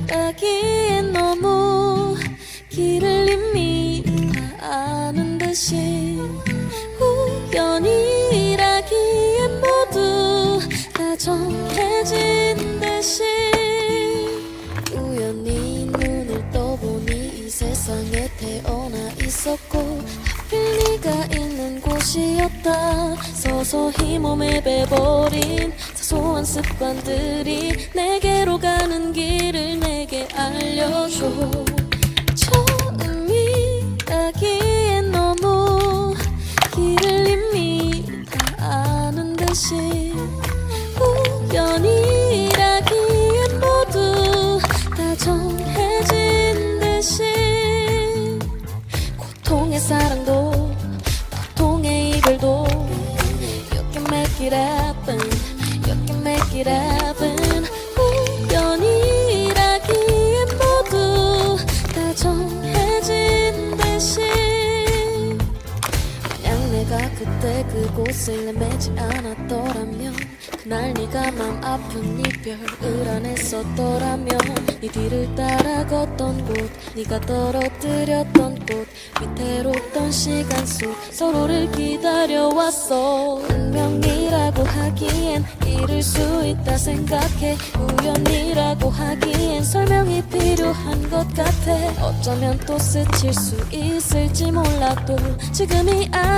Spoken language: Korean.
처음이라기엔 너무 길을 이미 다 아는 듯이 우연이라기엔 모두 다 정해진 듯이 우연히 눈을 떠보니 이 세상에 태어나 있었고 하필 네가 있는 곳이었다. 서서히 몸에 배버린 사소한 습관들이 내게로 가는 길을 내게 알려줘. 처음이라기엔 너무 길을 이미 다 아는 듯이 우연이라기엔 모두 다 정해진 듯이 고통의 사랑도 고통의 이별도 You can make it happen You can make it happen 우연이라기엔 모두 다 정해진 듯이 만약 내가 그때 그곳을 헤매지 않았더라면 그날 네가 맘 아픈 이별을 안 했었더라면 네 뒤를 따라 걷던 곳 네가 떨어뜨렸던 꽃 위태롭던 시간 속 서로를 기다려왔어. 운명이라고 하기엔 이룰 수 있다 생각해 우연이라고 하기엔 설명이 필요한 것 같아. 어쩌면 또 스칠 수 있을지 몰라도 지금이